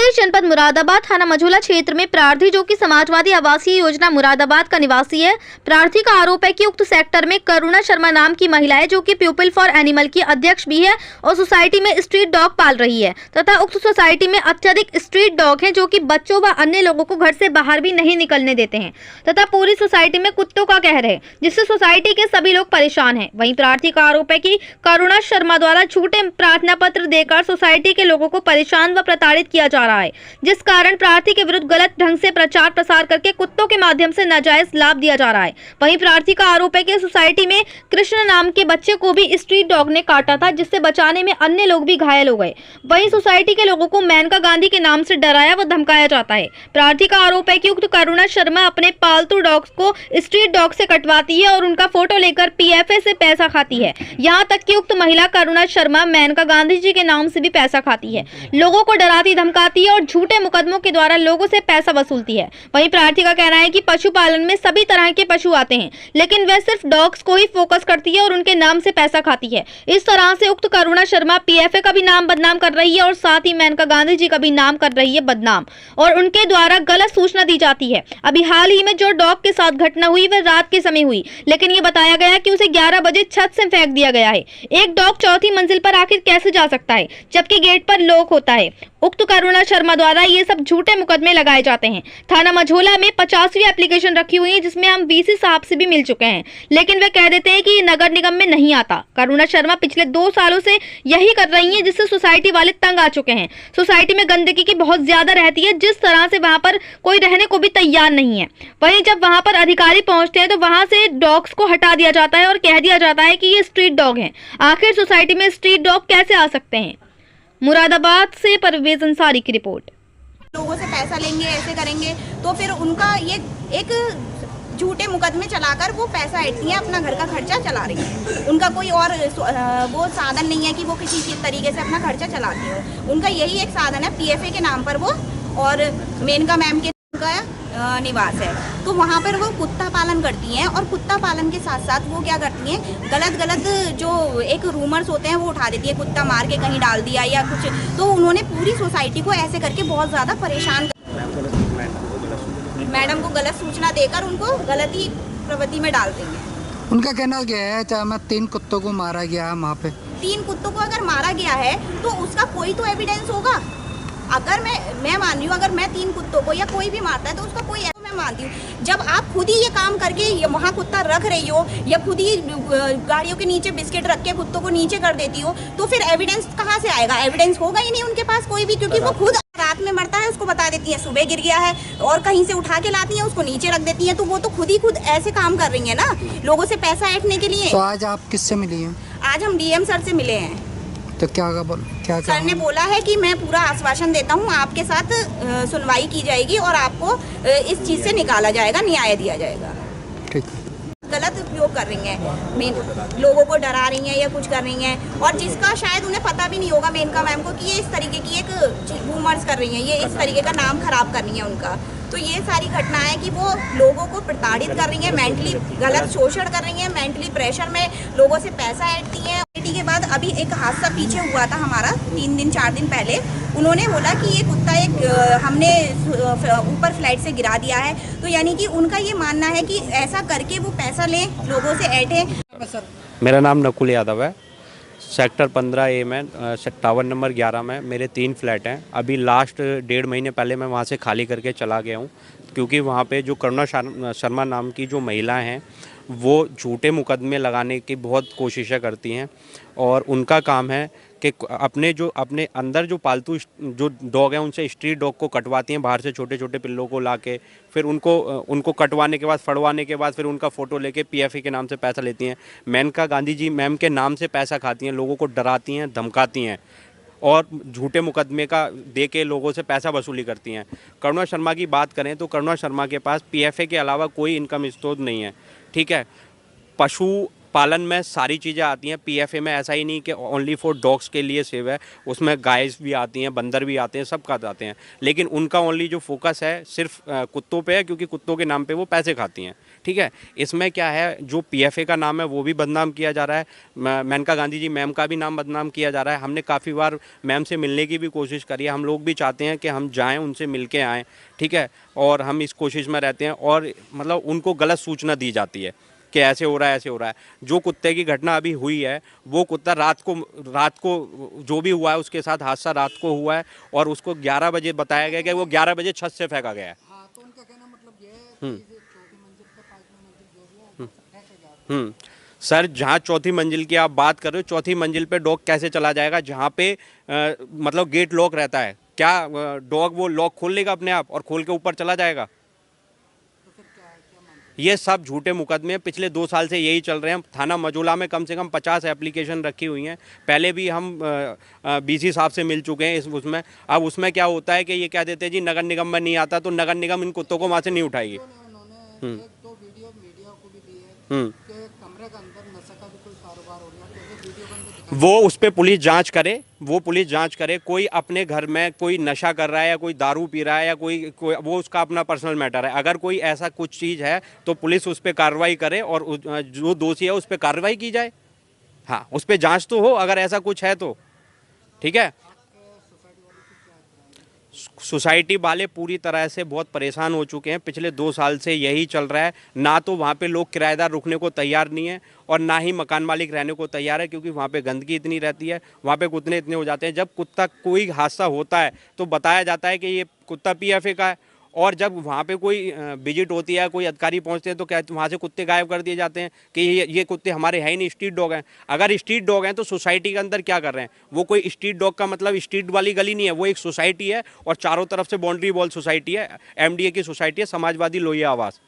उत्तर प्रदेश जनपद मुरादाबाद थाना मझौला क्षेत्र में प्रार्थी जो कि समाजवादी आवासीय योजना मुरादाबाद का निवासी है। प्रार्थी का आरोप है कि उक्त सेक्टर में करुणा शर्मा नाम की महिला है जो कि पीपल फॉर एनिमल की अध्यक्ष भी है और सोसाइटी में स्ट्रीट डॉग पाल रही है तथा उक्त सोसाइटी में अत्यधिक स्ट्रीट डॉग हैं जो कि बच्चों व अन्य लोगों को घर से बाहर भी नहीं निकलने देते हैं तथा पूरी सोसाइटी में कुत्तों का कहर है जिससे सोसाइटी के सभी लोग परेशान हैं। वहीं प्रार्थी का आरोप है कि करुणा शर्मा द्वारा झूठे प्रार्थना पत्र देकर सोसाइटी के लोगों को परेशान व प्रताड़ित किया जा रहा है, जिस कारण प्रार्थी के विरुद्ध गलत ढंग से प्रचार प्रसार करके कुत्तों के माध्यम से नाजायज लाभ दिया जा रहा है। वहीं प्रार्थी का आरोप है कि सोसाइटी में कृष्ण नाम के बच्चे को भी स्ट्रीट डॉग ने काटा था जिससे बचाने में अन्य लोग भी घायल हो गए। वहीं सोसाइटी के लोगों को मेनका गांधी के नाम से डराया व धमकाया जाता है। प्रार्थी का आरोप है कि उक्त करुणा शर्मा अपने पालतू डॉग्स को स्ट्रीट डॉग से कटवाती है और उनका फोटो लेकर पीएफए से पैसा खाती है। यहाँ तक कि उक्त महिला करुणा शर्मा मेनका गांधी जी के नाम से भी पैसा खाती है, लोगों को डराती धमकाती है और झूठे मुकदमों के द्वारा लोगों से पैसा वसूलती है। वहीं प्रार्थी का कहना है कि पशुपालन में सभी तरह के पशु आते हैं लेकिन वह सिर्फ डॉग्स को ही फोकस करती है और उनके नाम से पैसा खाती है। इस तरह से उक्त करुणा शर्मा पीएफए का भी नाम बदनाम कर रही है और साथ ही मेनका गांधी जी का भी नाम कर रही है बदनाम और उनके द्वारा गलत सूचना दी जाती है। अभी हाल ही में जो डॉग के साथ घटना हुई वह रात के समय हुई, लेकिन ये बताया गया कि उसे 11 बजे छत से फेंक दिया गया है। एक डॉग चौथी मंजिल पर आखिर कैसे जा सकता है जबकि गेट पर लॉक होता है। उक्त करुणा शर्मा द्वारा ये सब झूठे मुकदमे लगाए जाते हैं। थाना मझौला में 50वीं एप्लीकेशन रखी हुई है जिसमें हम वीसी साहब से भी मिल चुके हैं, लेकिन वे कह देते हैं कि ये नगर निगम में नहीं आता। करुणा शर्मा पिछले 2 सालों से यही कर रही हैं जिससे सोसाइटी वाले तंग आ चुके हैं। सोसाइटी में गंदगी की बहुत ज्यादा रहती है जिस तरह से वहाँ पर कोई रहने को भी तैयार नहीं है। वहीं जब वहाँ पर अधिकारी पहुँचते हैं तो वहाँ से डॉग्स को हटा दिया जाता है और कह दिया जाता है कि ये स्ट्रीट डॉग है। आखिर सोसाइटी में स्ट्रीट डॉग कैसे आ सकते हैं? मुरादाबाद से परवेज अंसारी की रिपोर्ट। लोगों से पैसा लेंगे, ऐसे करेंगे तो फिर उनका ये एक झूठे मुकदमे चलाकर वो पैसा ऐंठती हैं, अपना घर का खर्चा चला रही हैं। उनका कोई और वो साधन नहीं है कि वो किसी तरीके से अपना खर्चा चलाती हो। उनका यही एक साधन है पीएफए के नाम पर वो और मेनका मैम के का निवास है, तो वहाँ पर वो कुत्ता पालन करती हैं और कुत्ता पालन के साथ साथ वो क्या करती हैं, गलत जो एक रूमर्स होते हैं वो उठा देती है, कुत्ता मार के कहीं डाल दिया या कुछ। तो उन्होंने पूरी सोसाइटी को ऐसे करके बहुत ज़्यादा परेशान, मैडम को गलत सूचना देकर उनको गलत ही प्रवृत्ति में डाल देंगे। उनका कहना क्या है, चाहे मैं 3 कुत्तों को मारा गया है वहाँ पे, 3 कुत्तों को अगर मारा गया है तो उसका कोई तो एविडेंस होगा। अगर मैं मान रही हूँ, अगर मैं 3 कुत्तों को या कोई भी मारता है तो उसका कोई मैं मानती हूँ। जब आप खुद ही ये काम करके वहाँ कुत्ता रख रही हो या खुद ही गाड़ियों के नीचे बिस्किट रख के कुत्तों को नीचे कर देती हो तो फिर एविडेंस कहाँ से आएगा? एविडेंस होगा ही नहीं उनके पास कोई भी, क्योंकि वो खुद रात में मरता है उसको बता देती है सुबह गिर गया है और कहीं से उठा के लाती है उसको नीचे रख देती है। तो वो तो खुद ऐसे काम कर रही है ना लोगों से पैसा ऐंठने के लिए। तो आज आप किससे मिली हैं? आज हम डीएम सर से मिले हैं। तो क्या सर ने बोला है कि मैं पूरा आश्वासन देता हूँ, आपके साथ सुनवाई की जाएगी और आपको इस चीज़ से निकाला जाएगा, न्याय दिया जाएगा। ठीक। गलत उपयोग कर रही हैं, लोगों को डरा रही हैं या कुछ कर रही हैं और जिसका शायद उन्हें पता भी नहीं होगा मेनका मैम को कि ये इस तरीके की एक रूमर्स कर रही हैं, ये इस तरीके का नाम खराब कर रही हैं उनका। तो ये सारी घटनाएं कि वो लोगों को प्रताड़ित कर रही हैं, मेंटली गलत शोषण कर रही हैं, मेंटली प्रेशर में लोगों से पैसा ऐंठती हैं। के बाद अभी एक हादसा पीछे हुआ था हमारा 4 दिन पहले, उन्होंने बोला कि ये कुत्ता एक हमने ऊपर फ्लैट से गिरा दिया है। तो यानी कि उनका ये मानना है कि ऐसा करके वो पैसा लें, लोगों से ऐंठे। मेरा नाम नकुल यादव है, सेक्टर 15A में टावर नंबर 11 में मेरे 3 फ्लैट हैं। अभी लास्ट 1.5 महीने पहले मैं वहाँ से खाली करके चला गया हूँ क्योंकि वहाँ पे जो करुणा शर्मा नाम की जो महिला हैं वो झूठे मुकदमे लगाने की बहुत कोशिशें करती हैं और उनका काम है कि अपने अंदर जो पालतू जो डॉग हैं उनसे स्ट्रीट डॉग को कटवाती हैं बाहर से, छोटे छोटे पिल्लों को लाके, फिर उनको कटवाने के बाद फड़वाने के बाद फिर उनका फ़ोटो लेके पीएफए के नाम से पैसा लेती हैं। मेनका गांधी जी मैम के नाम से पैसा खाती हैं, लोगों को डराती हैं, धमकाती हैं और झूठे मुकदमे का दे के लोगों से पैसा वसूली करती हैं। करुणा शर्मा की बात करें तो करुणा शर्मा के पास पीएफए के अलावा कोई इनकम स्रोत नहीं है। ठीक है, पशु पालन में सारी चीज़ें आती हैं। पीएफए में ऐसा ही नहीं कि ओनली फॉर डॉग्स के लिए सेव है, उसमें गाय भी आती हैं, बंदर भी आते हैं, सब का आते हैं। लेकिन उनका ओनली जो फोकस है सिर्फ कुत्तों पे है, क्योंकि कुत्तों के नाम पे वो पैसे खाती हैं। ठीक है, इसमें क्या है, जो पीएफए का नाम है वो भी बदनाम किया जा रहा है, मेनका गांधी जी मैम का भी नाम बदनाम किया जा रहा है। हमने काफ़ी बार मैम से मिलने की भी कोशिश करी है, हम लोग भी चाहते हैं कि हम जाएँ, उनसे मिल के आएँ। ठीक है, और हम इस कोशिश में रहते हैं, और मतलब उनको गलत सूचना दी जाती है कि ऐसे हो रहा है, ऐसे हो रहा है। जो कुत्ते की घटना अभी हुई है, वो कुत्ता रात को जो भी हुआ है उसके साथ हादसा रात को हुआ है, और उसको 11 बजे बताया गया कि वो 11 बजे छत से फेंका गया है। हाँ, तो उनका कहना मतलब ये है कि चौथी मंजिल पे, पांचवी मंजिल जो भी है फेंकेगा। सर, जहाँ चौथी मंजिल की आप बात कर रहे हो, चौथी मंजिल पे डॉग कैसे चला जाएगा जहाँ पे मतलब गेट लॉक रहता है? क्या डॉग वो लॉक खोल लेगा अपने आप और खोल के ऊपर चला जाएगा? ये सब झूठे मुकदमे हैं, पिछले 2 साल से यही चल रहे हैं। थाना मजूला में कम से कम 50 एप्लीकेशन रखी हुई हैं। पहले भी हम बीसी साहब से मिल चुके हैं उसमें। अब उसमें क्या होता है कि ये क्या देते हैं जी, नगर निगम में नहीं आता तो नगर निगम इन कुत्तों को वहाँ से नहीं उठाएगी। उन्होंने एक दो वीडियो मीडिया को भी दी है कि कमरे के अंदर नशे का भी कोई कारोबार हो रहा है, तो वीडियो बंद दिखा। वो उस पर पुलिस जांच करे, वो पुलिस जांच करे। कोई अपने घर में कोई नशा कर रहा है या कोई दारू पी रहा है या कोई वो उसका अपना पर्सनल मैटर है। अगर कोई ऐसा कुछ चीज़ है तो पुलिस उस पर कार्रवाई करे और जो दोषी है उस पर कार्रवाई की जाए। हाँ, उस पर जांच तो हो अगर ऐसा कुछ है तो। ठीक है, सोसाइटी वाले पूरी तरह से बहुत परेशान हो चुके हैं। पिछले 2 साल से यही चल रहा है। ना तो वहाँ पे लोग किराएदार रुकने को तैयार नहीं है और ना ही मकान मालिक रहने को तैयार है, क्योंकि वहाँ पे गंदगी इतनी रहती है, वहाँ पे कुत्ते इतने हो जाते हैं। जब कुत्ता कोई हादसा होता है तो बताया जाता है कि ये कुत्ता पीएफए का है, और जब वहाँ पे कोई विजिट होती है, कोई अधिकारी पहुँचते हैं तो क्या वहाँ से कुत्ते गायब कर दिए जाते हैं कि ये कुत्ते हमारे है ही नहीं, स्ट्रीट डॉग हैं। अगर स्ट्रीट डॉग हैं तो सोसाइटी के अंदर क्या कर रहे हैं? वो कोई स्ट्रीट डॉग का मतलब स्ट्रीट वाली गली नहीं है, वो एक सोसाइटी है और चारों तरफ से बाउंड्री वॉल सोसाइटी है। एमडीए की सोसाइटी है, समाजवादी लोहिया आवास।